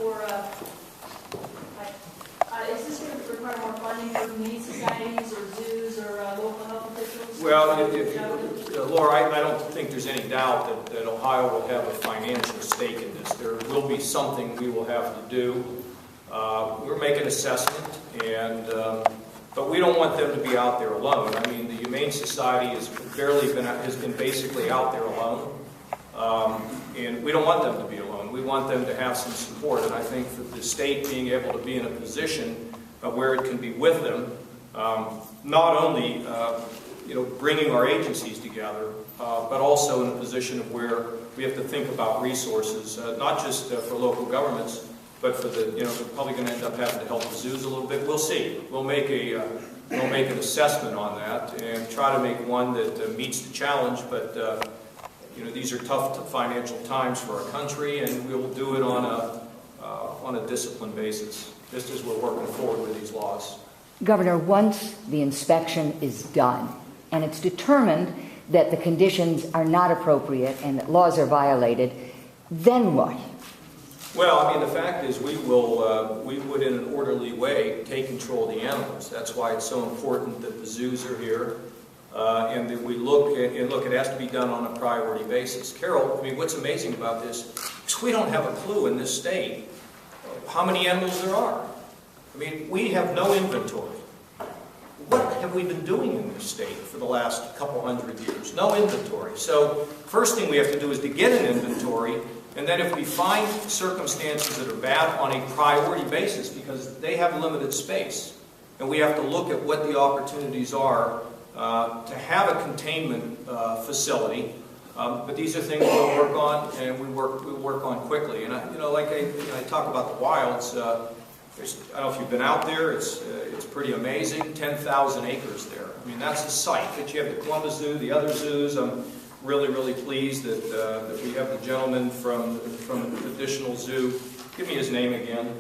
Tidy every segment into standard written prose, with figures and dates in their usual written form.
for, is this going to require more funding for community societies or zoos or local health officials? Well, Laura, I don't think there's any doubt that Ohio will have a financial stake in this. There will be something we will have to do. We're making an assessment, but we don't want them to be out there alone. I mean, the Humane Society has been basically out there alone, and we don't want them to be alone. We want them to have some support, and I think that the state being able to be in a position where it can be with them, not only bringing our agencies together, but also in a position of where we have to think about resources, not just for local governments, but for we're probably going to end up having to help the zoos a little bit. We'll see. We'll make an assessment on that and try to make one that meets the challenge. But these are tough financial times for our country, and we will do it on a disciplined basis, just as we're working forward with these laws. Governor, once the inspection is done and it's determined that the conditions are not appropriate and that laws are violated, then what? Well, I mean, the fact is we would in an orderly way take control of the animals. That's why it's so important that the zoos are here and that we look, it has to be done on a priority basis. Carol, I mean, what's amazing about this is we don't have a clue in this state how many animals there are. I mean, we have no inventory. What have we been doing in this state for the last couple hundred years? No inventory. So first thing we have to do is to get an inventory, and then if we find circumstances that are bad on a priority basis, because they have limited space, and we have to look at what the opportunities are to have a containment facility. But these are things we'll work on, and we work on quickly. And I talk about the wilds. I don't know if you've been out there. It's pretty amazing. 10,000 acres there. I mean, that's a site. But you have the Columbus Zoo, the other zoos. I'm really, really pleased that we have the gentleman from the additional zoo. Give me his name again.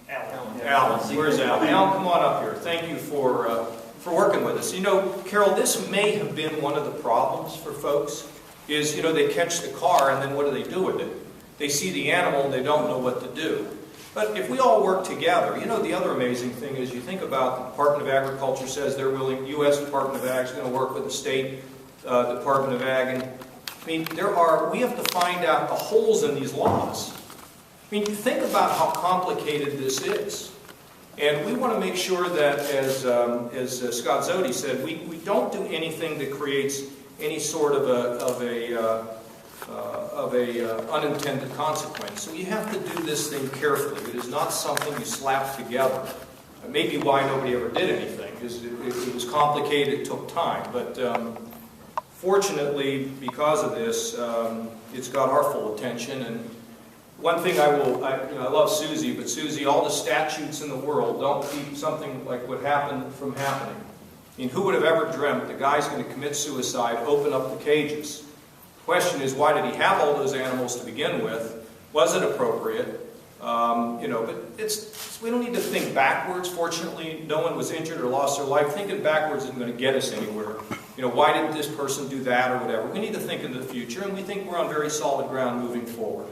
Alan. Where's Alan? Alan, come on up here. Thank you for working with us. You know, Carol, this may have been one of the problems for folks. Is they catch the car and then what do they do with it? They see the animal and they don't know what to do. But if we all work together, the other amazing thing is you think about the Department of Agriculture says they're willing, U.S. Department of Ag is going to work with the State Department of Ag. And, I mean, we have to find out the holes in these laws. I mean, think about how complicated this is. And we want to make sure that, as Scott Zody said, we don't do anything that creates any sort of unintended consequence. So you have to do this thing carefully. It is not something you slap together. Maybe why nobody ever did anything is it was complicated, it took time. But fortunately, because of this, it's got our full attention. And one thing I love Suzi, but Suzi, all the statutes in the world don't keep something like what happened from happening. I mean, who would have ever dreamt the guy's going to commit suicide, open up the cages? The question is, why did he have all those animals to begin with? Was it appropriate? But we don't need to think backwards. Fortunately, no one was injured or lost their life. Thinking backwards isn't going to get us anywhere. Why did this person do that or whatever? We need to think in the future, and we think we're on very solid ground moving forward.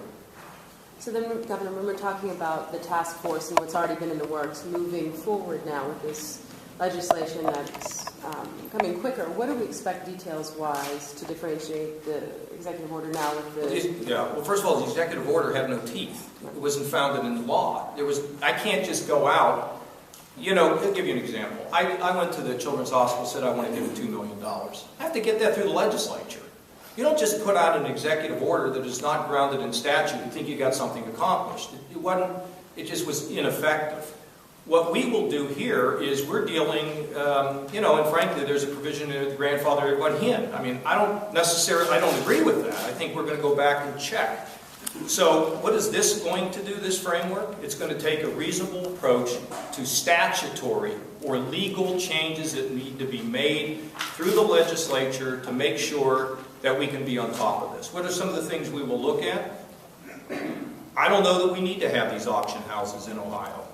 So then, Governor, when we're talking about the task force and what's already been in the works, moving forward now with this legislation that's coming quicker, what do we expect details-wise to differentiate the executive order now with the... Well, first of all, the executive order had no teeth. It wasn't founded in law. I can't just go out. I'll give you an example. I went to the Children's Hospital, said I want to give them $2 million. I have to get that through the legislature. You don't just put out an executive order that is not grounded in statute and think you got something accomplished. It just was ineffective. What we will do here is we're dealing, and frankly, there's a provision in the grandfather one hen. I mean, I don't agree with that. I think we're going to go back and check. So what is this going to do, this framework? It's going to take a reasonable approach to statutory or legal changes that need to be made through the legislature to make sure that we can be on top of this. What are some of the things we will look at? I don't know that we need to have these auction houses in Ohio.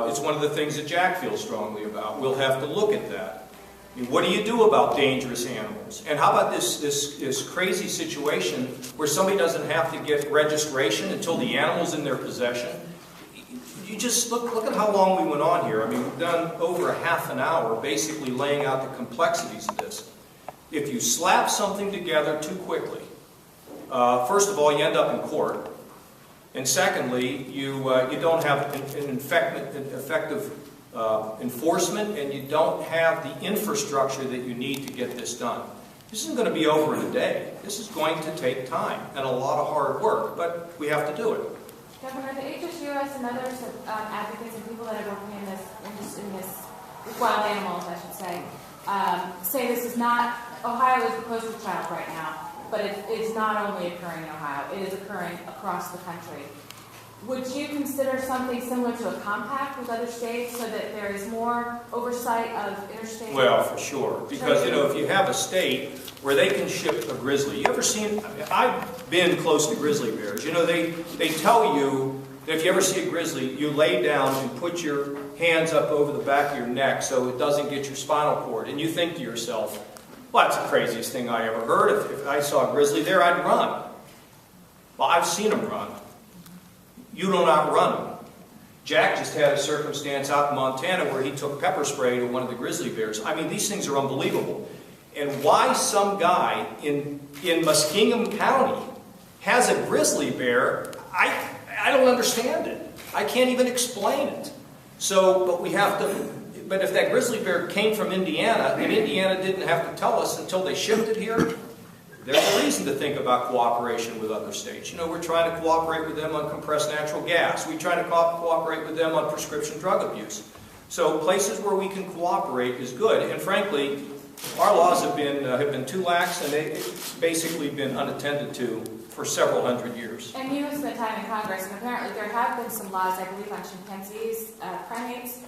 It's one of the things that Jack feels strongly about. We'll have to look at that. I mean, what do you do about dangerous animals? And how about this crazy situation where somebody doesn't have to get registration until the animal's in their possession? You just look at how long we went on here. I mean, we've done over a half an hour basically laying out the complexities of this. If you slap something together too quickly, first of all, you end up in court. And secondly, you don't have an effective enforcement, and you don't have the infrastructure that you need to get this done. This isn't going to be over in a day. This is going to take time and a lot of hard work, but we have to do it. Governor, the HSUS and others advocates and people that are working in this with wild animals, I should say this is not, Ohio is the poster child right now, but it is not only occurring in Ohio, it is occurring across the country. Would you consider something similar to a compact with other states so that there is more oversight of interstate? Well, for sure. Because, if you have a state where they can ship a grizzly, you ever seen, I've been close to grizzly bears. They tell you that if you ever see a grizzly, you lay down and put your hands up over the back of your neck so it doesn't get your spinal cord. And you think to yourself, well, that's the craziest thing I ever heard. If I saw a grizzly there, I'd run. Well, I've seen them run. You don't outrun them. Jack just had a circumstance out in Montana where he took pepper spray to one of the grizzly bears. I mean, these things are unbelievable. And why some guy in Muskingum County has a grizzly bear, I don't understand it. I can't even explain it. But we have to... But if that grizzly bear came from Indiana, and Indiana didn't have to tell us until they shipped it here, there's a reason to think about cooperation with other states. We're trying to cooperate with them on compressed natural gas. We try to cooperate with them on prescription drug abuse. So places where we can cooperate is good. And frankly, our laws have been too lax, and they've basically been unattended to for several hundred years. And you have spent time in Congress, and apparently there have been some laws, I believe, on chimpanzees, primates,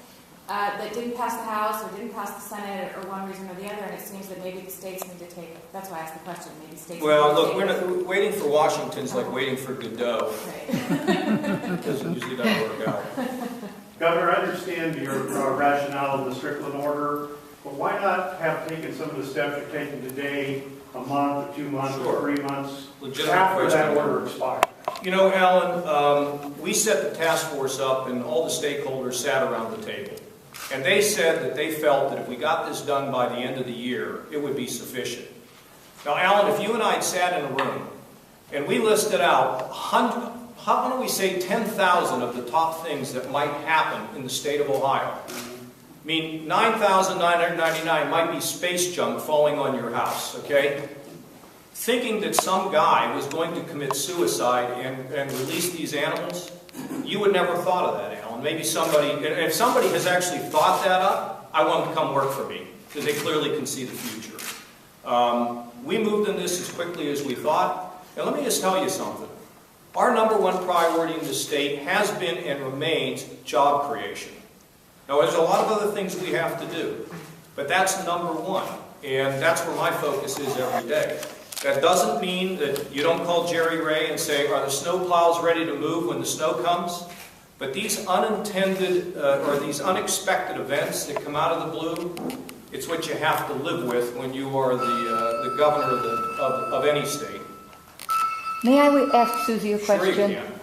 that didn't pass the House or didn't pass the Senate or one reason or the other, and it seems that maybe the states need to take it. That's why I asked the question. Maybe states. Well, look, we're waiting for Washington's like waiting for Godot. Right. It usually doesn't work out. Governor, I understand your rationale of the Strickland order, but why not have taken some of the steps you're taking today, a month or 2 months or 3 months after that order expired? Alan, we set the task force up and all the stakeholders sat around the table. And they said that they felt that if we got this done by the end of the year, it would be sufficient. Now, Alan, if you and I had sat in a room and we listed out how don't we say 10,000 of the top things that might happen in the state of Ohio? I mean, 9,999 might be space junk falling on your house, okay? Thinking that some guy was going to commit suicide and release these animals, you would never have thought of that, Alan. Maybe if somebody has actually thought that up, I want them to come work for me, because they clearly can see the future. We moved in this as quickly as we thought, and let me just tell you something. Our number one priority in the state has been and remains job creation. Now, there's a lot of other things we have to do, but that's number one, and that's where my focus is every day. That doesn't mean that you don't call Jerry Ray and say, are the snow plows ready to move when the snow comes? But these unintended or these unexpected events that come out of the blue, it's what you have to live with when you are the governor of any state. May I ask Suzi a question? Sure you can.